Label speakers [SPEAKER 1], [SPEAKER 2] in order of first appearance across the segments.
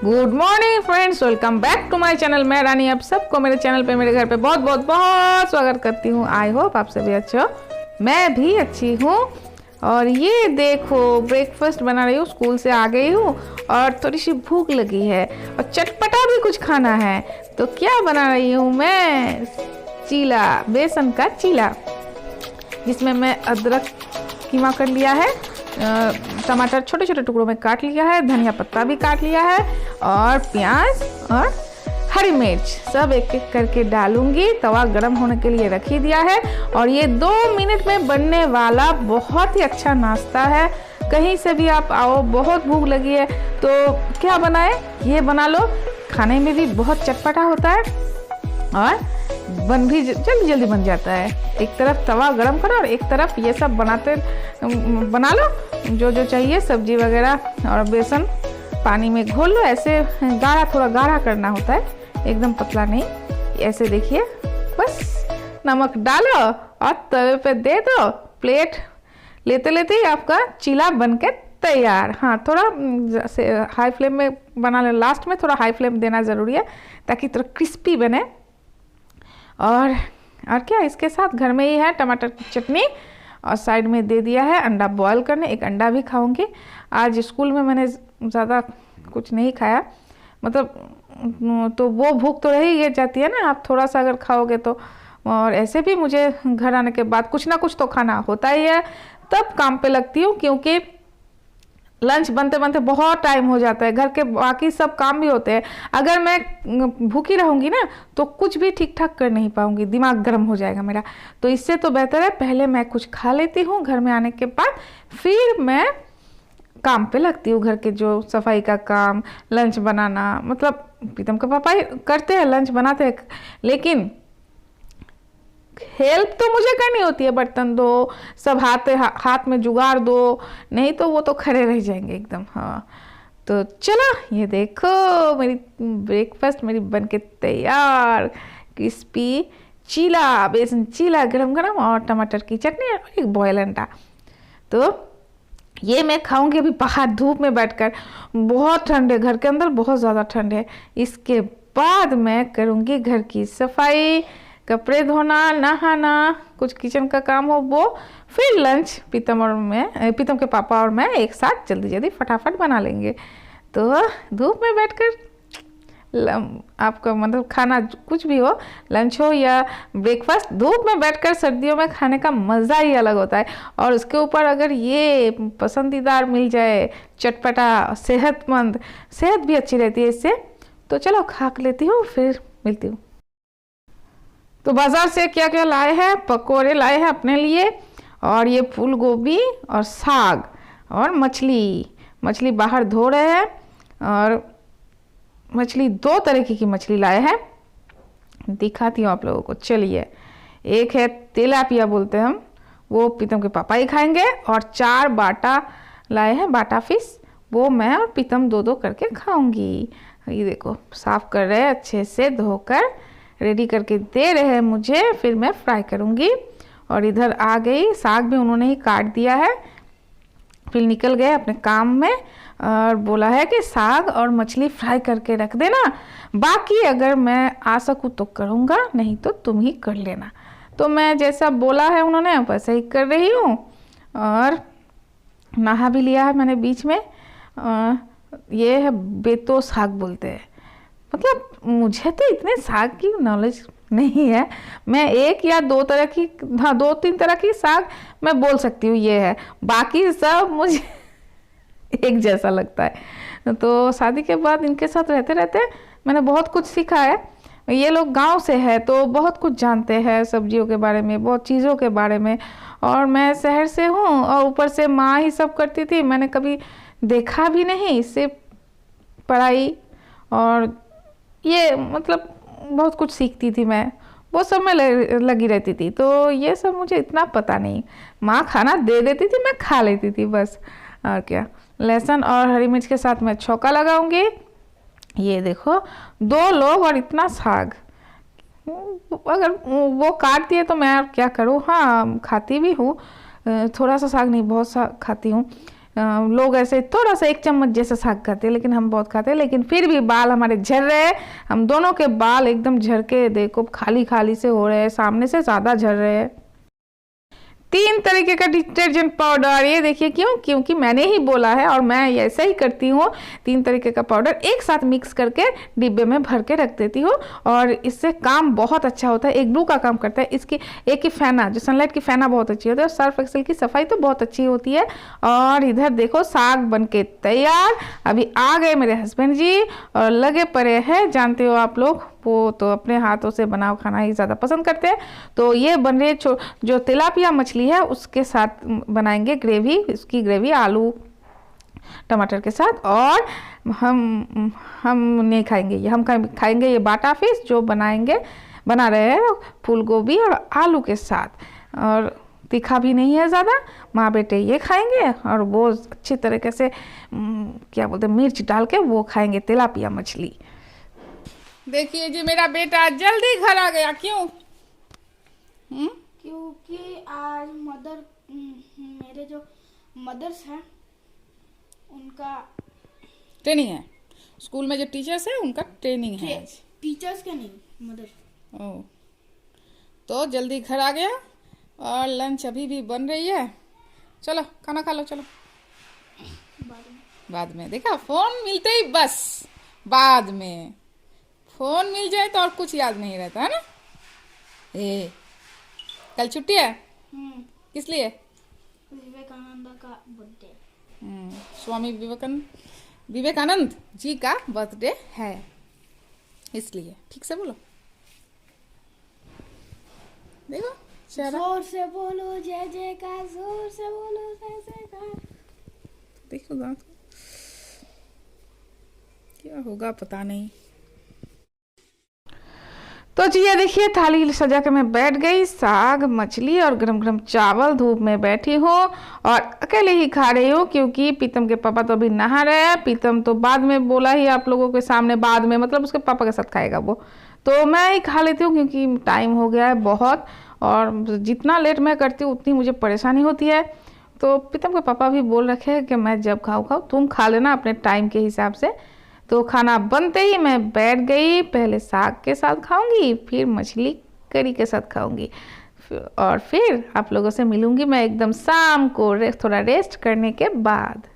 [SPEAKER 1] Good morning friends, welcome back to my channel. मैं रानी आप सबको मेरे चैनल पे, मेरे घर पे बहुत बहुत बहुत स्वागत करती हूँ। आई होप आप सभी अच्छे हो, मैं भी अच्छी हूँ। और ये देखो ब्रेकफास्ट बना रही हूँ, स्कूल से आ गई हूँ और थोड़ी सी भूख लगी है और चटपटा भी कुछ खाना है। तो क्या बना रही हूँ मैं? चीला, बेसन का चीला, जिसमें मैं अदरक कीमा कर लिया है, टमाटर छोटे छोटे टुकड़ों में काट लिया है, धनिया पत्ता भी काट लिया है और प्याज और हरी मिर्च सब एक एक करके डालूंगी। तवा गरम होने के लिए रख ही दिया है और ये 2 मिनट में बनने वाला बहुत ही अच्छा नाश्ता है। कहीं से भी आप आओ, बहुत भूख लगी है तो क्या बनाए, ये बना लो। खाने में भी बहुत चटपटा होता है और बन भी जल्दी जल्दी बन जाता है। एक तरफ तवा गरम करो और एक तरफ ये सब बना लो जो जो चाहिए, सब्जी वगैरह, और बेसन पानी में घोल लो। ऐसे गाढ़ा, थोड़ा गाढ़ा करना होता है, एकदम पतला नहीं। ऐसे देखिए, बस नमक डालो और तवे पे दे दो। प्लेट लेते लेते ही आपका चीला बनके तैयार। हाँ, थोड़ा हाई फ्लेम में बना ले, लास्ट में थोड़ा हाई फ्लेम देना ज़रूरी है ताकि थोड़ा क्रिस्पी बने। और क्या, इसके साथ घर में ही है टमाटर की चटनी और साइड में दे दिया है अंडा बॉयल करने। एक अंडा भी खाऊंगी। आज स्कूल में मैंने ज़्यादा कुछ नहीं खाया, मतलब तो वो भूख तो रही जाती है ना, आप थोड़ा सा अगर खाओगे तो। और ऐसे भी मुझे घर आने के बाद कुछ ना कुछ तो खाना होता ही है, तब काम पे लगती हूँ, क्योंकि लंच बनते बनते बहुत टाइम हो जाता है, घर के बाकी सब काम भी होते हैं। अगर मैं भूखी रहूँगी ना तो कुछ भी ठीक ठाक कर नहीं पाऊँगी, दिमाग गर्म हो जाएगा मेरा। तो इससे तो बेहतर है पहले मैं कुछ खा लेती हूँ, घर में आने के बाद फिर मैं काम पे लगती हूँ। घर के जो सफाई का काम, लंच बनाना, मतलब प्रीतम के पापा ही करते हैं, लंच बनाते हैं, लेकिन हेल्प तो मुझे करनी होती है। बर्तन दो, सब हाथ में जुगाड़ दो, नहीं तो वो तो खड़े रह जाएंगे एकदम। हाँ, तो चलो ये देखो मेरी ब्रेकफास्ट मेरी बनके तैयार। क्रिस्पी चीला, बेसन चीला गरम गरम, और टमाटर की चटनी और एक बॉयल अंडा। तो ये मैं खाऊंगी अभी बाहर धूप में बैठकर। बहुत ठंड है, घर के अंदर बहुत ज़्यादा ठंड है। इसके बाद मैं करूँगी घर की सफाई, कपड़े धोना, नहाना, कुछ किचन का काम हो वो, फिर लंच प्रीतम के पापा और मैं एक साथ जल्दी जल्दी फटाफट बना लेंगे। तो धूप में बैठकर आपका मतलब खाना कुछ भी हो, लंच हो या ब्रेकफास्ट, धूप में बैठकर सर्दियों में खाने का मज़ा ही अलग होता है। और उसके ऊपर अगर ये पसंदीदार मिल जाए, चटपटा, सेहतमंद, सेहत भी अच्छी रहती है इससे। तो चलो खा लेती हूँ, फिर मिलती हूँ। तो बाज़ार से क्या क्या लाए हैं? पकोड़े लाए हैं अपने लिए, और ये फूल गोभी और साग और मछली बाहर धो रहे हैं। और मछली 2 तरह की मछली लाए हैं, दिखाती हूँ आप लोगों को। चलिए, एक है तेलापिया बोलते हैं हम, वो प्रीतम के पापा ही खाएंगे। और 4 बाटा लाए हैं, बाटा फिश, वो मैं और प्रीतम 2-2 करके खाऊंगी। ये देखो साफ कर रहे हैं, अच्छे से धोकर रेडी करके दे रहे हैं मुझे, फिर मैं फ्राई करूंगी। और इधर आ गई, साग भी उन्होंने ही काट दिया है, फिर निकल गए अपने काम में और बोला है कि साग और मछली फ्राई करके रख देना, बाकी अगर मैं आ सकूँ तो करूँगा, नहीं तो तुम ही कर लेना। तो मैं जैसा बोला है उन्होंने वैसा ही कर रही हूँ। और नहा भी लिया है मैंने बीच में। ये है बेतो साग बोलते हैं, मतलब मुझे तो इतने साग की नॉलेज नहीं है। मैं 1 या 2 तरह की, हाँ 2-3 तरह की साग मैं बोल सकती हूँ, ये है, बाकी सब मुझे एक जैसा लगता है। तो शादी के बाद इनके साथ रहते रहते मैंने बहुत कुछ सीखा है। ये लोग गांव से है तो बहुत कुछ जानते हैं, सब्जियों के बारे में, बहुत चीज़ों के बारे में। और मैं शहर से हूँ और ऊपर से माँ ही सब करती थी, मैंने कभी देखा भी नहीं। इससे पढ़ाई और ये मतलब बहुत कुछ सीखती थी मैं, वो सब में लगी रहती थी, तो ये सब मुझे इतना पता नहीं। माँ खाना दे देती थी, मैं खा लेती थी बस, और क्या। लहसुन और हरी मिर्च के साथ मैं छौंका लगाऊंगी। ये देखो 2 लोग और इतना साग, अगर वो काट दिए तो मैं क्या करूँ। हाँ खाती भी हूँ, थोड़ा सा साग नहीं, बहुत सा खाती हूँ। लोग ऐसे थोड़ा सा 1 चम्मच जैसा साग खाते हैं, लेकिन हम बहुत खाते हैं। लेकिन फिर भी बाल हमारे झड़ रहे हैं, हम दोनों के बाल एकदम झड़ के देखो खाली खाली से हो रहे हैं, सामने से ज़्यादा झड़ रहे हैं। 3 तरीके का डिटर्जेंट पाउडर, ये देखिए क्यों, क्योंकि मैंने ही बोला है और मैं ऐसा ही करती हूँ। 3 तरीके का पाउडर एक साथ मिक्स करके डिब्बे में भर के रख देती हूँ और इससे काम बहुत अच्छा होता है। एक ब्लू का काम करता है, इसकी एक ही फेना, जो सनलाइट की फेना बहुत अच्छी होती है, और सर्फ एक्सेल की सफाई तो बहुत अच्छी होती है। और इधर देखो साग बन के तैयार। अभी आ गए मेरे हस्बैंड जी और लगे पड़े हैं, जानते हो आप लोग वो तो अपने हाथों से बना खाना ही ज़्यादा पसंद करते हैं। तो ये बन रहे जो तिलापिया मछली है उसके साथ बनाएंगे ग्रेवी, इसकी ग्रेवी आलू टमाटर के साथ। और हम नहीं खाएंगे ये, हम खाएंगे ये बाटा फिश जो बना रहे हैं फूल गोभी और आलू के साथ। और तीखा भी नहीं है ज़्यादा, माँ बेटे ये खाएंगे और वो अच्छी तरीके से क्या बोलते हैं मिर्च डाल के वो खाएंगे तिलापिया मछली। देखिए जी मेरा बेटा जल्दी घर आ गया, क्यों?
[SPEAKER 2] क्योंकि आज मेरे जो मदर्स हैं उनका
[SPEAKER 1] ट्रेनिंग है, स्कूल में जो टीचर्स है उनका ट्रेनिंग है आज।
[SPEAKER 2] टीचर्स का नहीं, मदर।
[SPEAKER 1] ओह, तो जल्दी घर आ गया और लंच अभी भी बन रही है। चलो खाना खा लो, चलो बाद में देखा, फोन मिलते ही बस बाद में, फोन मिल जाए तो और कुछ याद नहीं रहता है ना। कल छुट्टी है, किस लिए?
[SPEAKER 2] विवेकानंद का बर्थडे।
[SPEAKER 1] स्वामी विवेकानंद जी का बर्थडे है, इसलिए। ठीक से बोलो, देखो
[SPEAKER 2] जोर से बोलो जय जयकार, जोर से बोलो जय जयकार।
[SPEAKER 1] देखो दांत क्या होगा पता नहीं। तो जी ये देखिए थाली सजा के मैं बैठ गई, साग मछली और गरम गरम चावल, धूप में बैठी हूँ और अकेले ही खा रही हूँ क्योंकि पीतम के पापा तो अभी नहा रहे हैं। पीतम तो बाद में बोला ही आप लोगों के सामने, बाद में मतलब उसके पापा के साथ खाएगा वो, तो मैं ही खा लेती हूँ क्योंकि टाइम हो गया है बहुत और जितना लेट मैं करती हूँ उतनी मुझे परेशानी होती है। तो पीतम के पापा भी बोल रखे हैं कि मैं जब खाऊँ तुम खा लेना अपने टाइम के हिसाब से। तो खाना बनते ही मैं बैठ गई, पहले साग के साथ खाऊंगी, फिर मछली करी के साथ खाऊंगी और फिर आप लोगों से मिलूंगी मैं एकदम शाम को थोड़ा रेस्ट करने के बाद।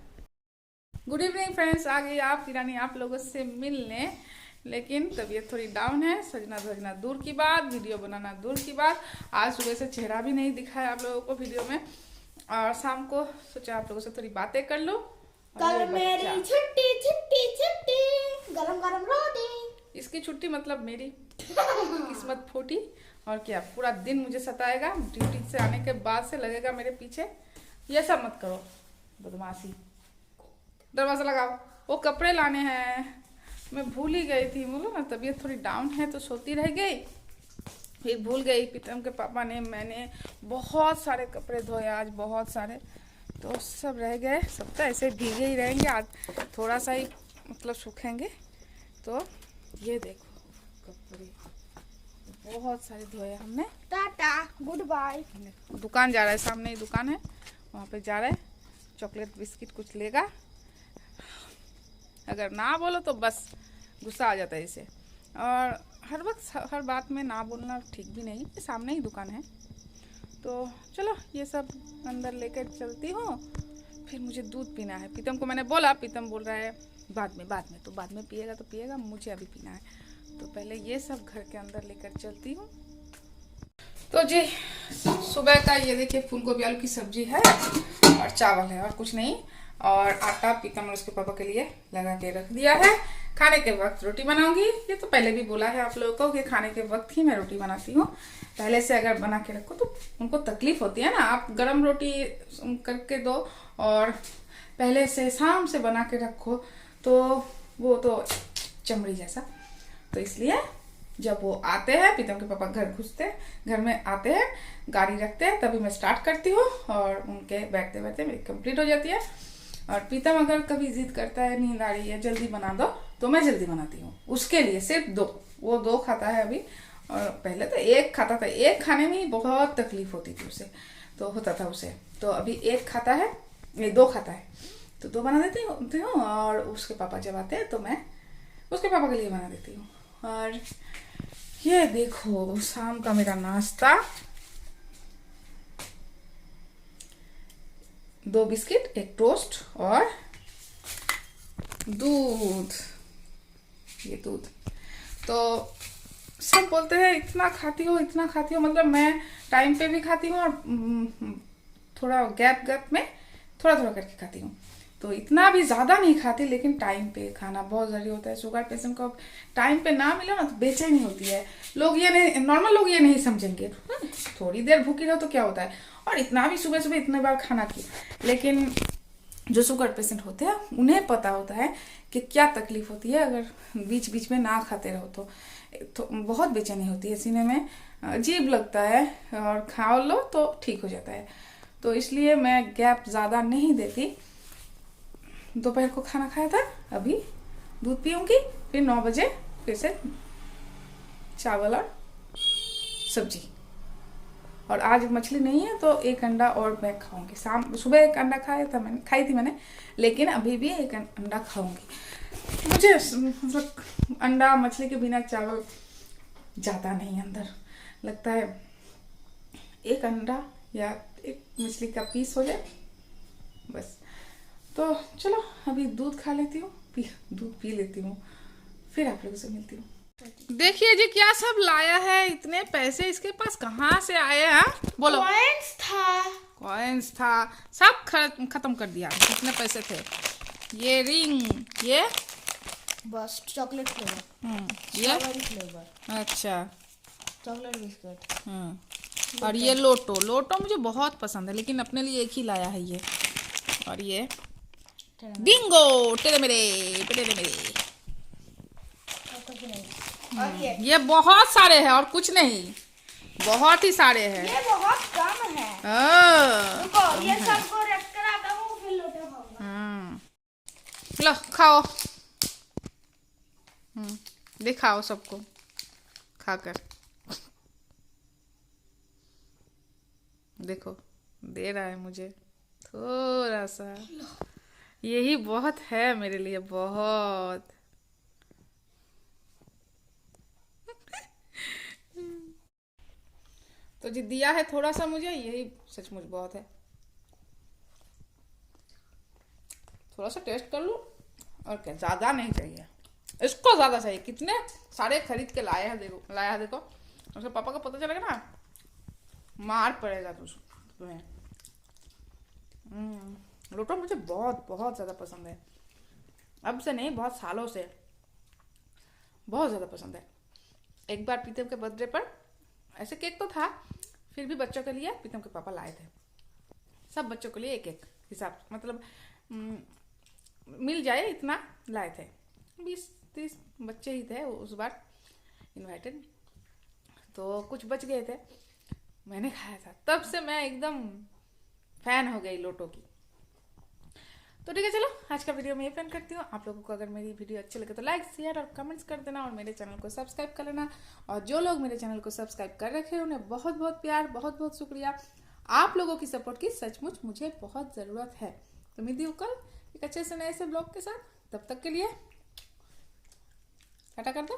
[SPEAKER 1] गुड इवनिंग फ्रेंड्स, आ गई आप रानी आप लोगों से मिलने, लेकिन तबीयत थोड़ी डाउन है। सजना धजना दूर की बात, वीडियो बनाना दूर की बात। आज सुबह से चेहरा भी नहीं दिखाया आप लोगों को वीडियो में और शाम को सोचा आप लोगों से थोड़ी बातें कर लो।
[SPEAKER 2] कल मेरी छुट्टी छुट्टी छुट्टी, गरम गरम रोटी।
[SPEAKER 1] इसकी छुट्टी मतलब मेरी किस्मत फूटी। और क्या, पूरा दिन मुझे सताएगा, ड्यूटी से आने के बाद से लगेगा मेरे पीछे। ये सब मत करो बदमाशी। दरवाजा लगाओ, वो कपड़े लाने हैं, मैं भूल ही गई थी। बोलो ना तबीयत थोड़ी डाउन है तो सोती रह गई, फिर भूल गई। पीतम के पापा ने मैंने बहुत सारे कपड़े धोए आज, बहुत सारे, तो सब रह गए। सब तो ऐसे भीगे ही रहेंगे, आज थोड़ा सा ही मतलब सूखेंगे। तो ये देखो कपड़े बहुत सारे धोए हमने।
[SPEAKER 2] Tata goodbye.
[SPEAKER 1] दुकान जा रहा है, सामने ही दुकान है, वहाँ पे जा रहा है, चॉकलेट बिस्किट कुछ लेगा। अगर ना बोलो तो बस गुस्सा आ जाता है इसे, और हर वक्त हर बात में ना बोलना ठीक भी नहीं। सामने ही दुकान है, तो चलो ये सब अंदर लेकर चलती हूँ। फिर मुझे दूध पीना है। पीतम को मैंने बोला, पीतम बोल रहा है बाद में तो बाद में पिएगा तो पिएगा, मुझे अभी पीना है। तो पहले ये सब घर के अंदर लेकर चलती हूँ। तो जी सुबह का ये देखिए फूल गोभी आलू की सब्जी है और चावल है और कुछ नहीं, और आटा पीतम और उसके पापा के लिए लगा के रख दिया है। खाने के वक्त रोटी बनाऊंगी। ये तो पहले भी बोला है आप लोगों को कि खाने के वक्त ही मैं रोटी बनाती हूँ। पहले से अगर बना के रखो तो उनको तकलीफ होती है ना। आप गरम रोटी करके दो और पहले से शाम से बना के रखो तो वो तो चमड़ी जैसा। तो इसलिए जब वो आते हैं, पीतम के पापा घर में आते हैं, गाड़ी रखते हैं, तभी मैं स्टार्ट करती हूँ और उनके बैठते बैठते मेरी कंप्लीट हो जाती है। और पीतम अगर कभी जिद करता है नींद आ रही है जल्दी बना दो, तो मैं जल्दी बनाती हूँ उसके लिए। सिर्फ 2, वो 2 खाता है अभी, और पहले तो 1 खाता था। 1 खाने में ही बहुत तकलीफ होती थी उसे, तो होता था उसे। तो अभी 1 खाता है ये 2 खाता है तो 2 बना देती हूँ, और उसके पापा जब आते हैं तो मैं उसके पापा के लिए बना देती हूँ। और ये देखो शाम का मेरा नाश्ता, 2 बिस्किट, 1 टोस्ट और दूध। ये दूध तो सब बोलते हैं इतना खाती हो इतना खाती हो, मतलब मैं टाइम पे भी खाती हूँ और थोड़ा गैप में थोड़ा थोड़ा करके खाती हूँ, तो इतना भी ज़्यादा नहीं खाती, लेकिन टाइम पे खाना बहुत ज़रूरी होता है। शुगर पेशेंट को टाइम पे ना मिले ना तो बेचैनी होती है। लोग ये नहीं, नॉर्मल लोग ये नहीं समझेंगे, थोड़ी देर भूखी रहो तो क्या होता है, और इतना भी सुबह सुबह इतने बार खाना क्यों। लेकिन जो शुगर पेशेंट होते हैं उन्हें पता होता है कि क्या तकलीफ होती है अगर बीच बीच में ना खाते रहो तो बहुत बेचैनी होती है सीने में, अजीब लगता है, और खा लो तो ठीक हो जाता है। तो इसलिए मैं गैप ज़्यादा नहीं देती। दोपहर को खाना खाया था, अभी दूध पीऊँगी, फिर 9 बजे फिर से चावल और सब्जी, और आज मछली नहीं है तो 1 अंडा और मैं खाऊंगी। सुबह 1 अंडा खाई थी मैंने, लेकिन अभी भी 1 अंडा खाऊंगी। मुझे मतलब अंडा मछली के बिना चावल जाता नहीं अंदर, लगता है 1 अंडा या 1 मछली का पीस हो जाए बस। तो चलो अभी दूध खा लेती हूँ, दूध पी लेती हूँ, फिर आप लोगों से मिलती हूँ। देखिए जी क्या सब लाया है, इतने पैसे इसके पास कहाँ से आए हैं बोलो। कॉइन्स था, सब खत्म कर दिया जितने पैसे थे। ये रिंग, ये
[SPEAKER 2] बस चॉकलेट फ्लेवर,
[SPEAKER 1] ये
[SPEAKER 2] फ्लेवर,
[SPEAKER 1] अच्छा
[SPEAKER 2] चॉकलेट बिस्किट,
[SPEAKER 1] और ये लोटो मुझे बहुत पसंद है, लेकिन अपने लिए एक ही लाया है ये। और ये बिंगो टेढ़े मेरे।
[SPEAKER 2] और
[SPEAKER 1] ये बहुत सारे हैं और कुछ नहीं, बहुत ही सारे हैं।
[SPEAKER 2] ये बहुत कम है। रुको, ये सबको रख कर आता हूँ, फिर लोटा खाऊंगा।
[SPEAKER 1] लो खाओ, दिखाओ सबको खाकर, देखो दे रहा है मुझे थोड़ा सा, यही बहुत है मेरे लिए, बहुत। तो जी दिया है थोड़ा सा मुझे, यही सचमुच बहुत है। थोड़ा सा टेस्ट कर लो, और क्या, ज्यादा नहीं चाहिए, इसको ज्यादा चाहिए। कितने सारे खरीद के लाया है देखो, उसके पापा को पता चलेगा ना मार पड़ेगा तुम्हें। लोटो मुझे बहुत बहुत ज्यादा पसंद है, अब से नहीं बहुत सालों से बहुत ज्यादा पसंद है। एक बार प्रीतम के बर्थडे पर ऐसे केक तो था, फिर भी बच्चों के लिए प्रीतम के पापा लाए थे, सब बच्चों के लिए एक एक हिसाब, मतलब मिल जाए इतना लाए थे। 20-30 बच्चे ही थे उस बार इनवाइटेड, तो कुछ बच गए थे, मैंने खाया था। तब से मैं एकदम फैन हो गई लोटो की। तो ठीक है, चलो आज का वीडियो मैं ये पेन करती हूँ। आप लोगों को अगर मेरी वीडियो अच्छी लगे तो लाइक शेयर और कमेंट्स कर देना, और मेरे चैनल को सब्सक्राइब कर लेना। और जो लोग मेरे चैनल को सब्सक्राइब कर रखे हैं उन्हें बहुत बहुत प्यार, बहुत बहुत शुक्रिया। आप लोगों की सपोर्ट की सचमुच मुझे बहुत ज़रूरत है। तो मिलती हूँ कल एक अच्छे से नए से ब्लॉग के साथ, तब तक के लिए टाटा कर दो।